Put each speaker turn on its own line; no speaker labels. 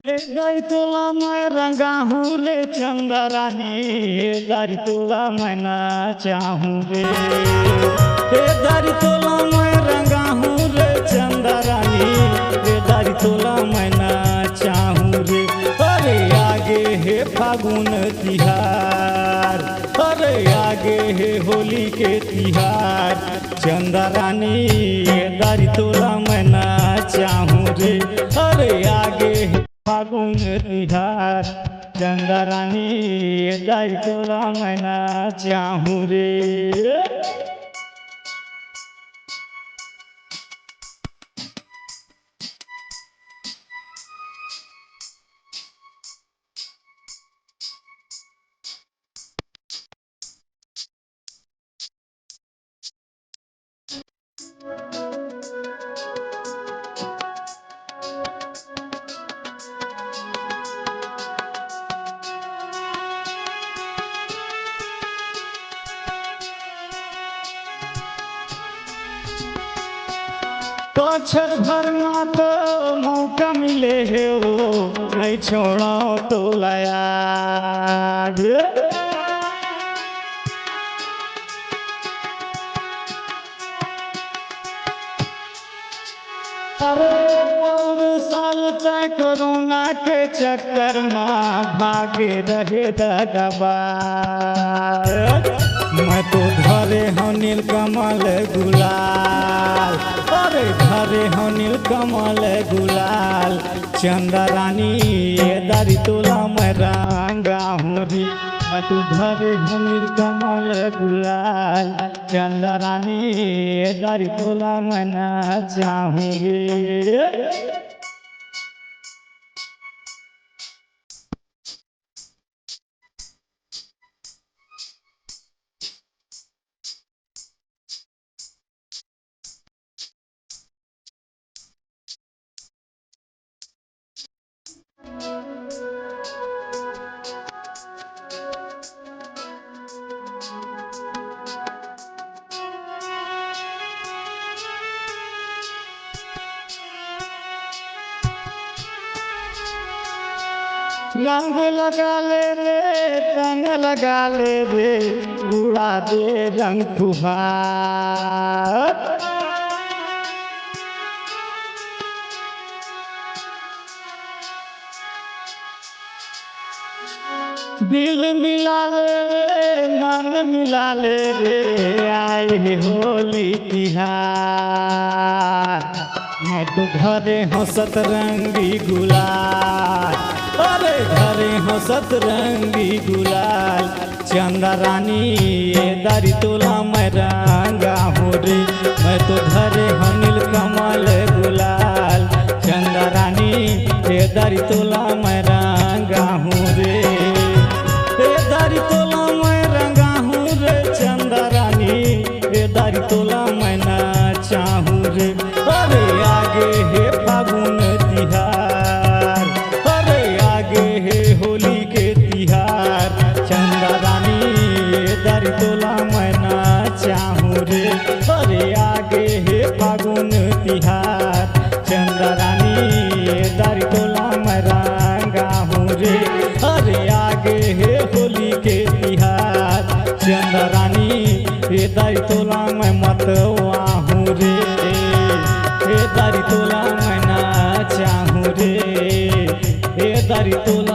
गाई तोला मैं रंगा हूँ रे चंदा रानी, दारी तोला मैं ना चाहूँ रे। दारी तोला मैं रंगा हूँ रे चंदा रानी, दारी तोला मैं ना चाहूँ रे। अरे आगे है फागुन तिहार, अरे आगे है होली के तिहार, चंदा रानी दारी तोला मैं ना चाहूँ रे। अरे आगे है फागुन तिहार, चंदा रानी दारी तोला मैं ना चाहूँ रे। पाछर भरना तो मौका मिले हो, नहीं छोड़ो तो लाया। अरे और साल तक कोरोना के चक्कर में भागे रहे दगाबाज। मैं तो धरे हूँ नीलकमल गुलाल, अरे धरे हूँ नीलकमल गुलाल, चंदा रानी दारी तोला मैं रंगा हूँ रे। मैं तो धरे हूँ नीलकमल गुलाल, चंदा रानी दारी तोला मैं ना चाहूँ रे। रंग लगा ले रे, रंग लगा ले रे, उड़ा दे रंग फुहार। दिल मिला ले रे, मन मिला ले रे, आए होली तिहार। मैं तो घरे हूँ सतरंगी गुलाल, अरे घरे हूँ सतरंगी गुलाल, चंदा रानी दारी तोला मैं रंगा हूँ रे। मैं तो घरे हूँ नीलकमल गुलाल, चंदा रानी दारी तोला मैं रंगा हूँ रे। दारी तोला मैं रंगा हूँ रे चंदा रानी, दारी तोला मैं ना चाहूँ रे। अरे आगे है फागुन तिहार, अरे आगे है होली के तिहार, चंदा रानी दारी तोला मैं ना चाहूँ रे। अरे आगे है फागुन तिहार, चंदा रानी दारी तोला मैं रंगा हूँ रे। अरे आगे है होली के तिहार, चंदा रानी दारी तोला मैं मतवा हूँ रे। दारी तोला मैं ना चाहूँ रे, दारी तोला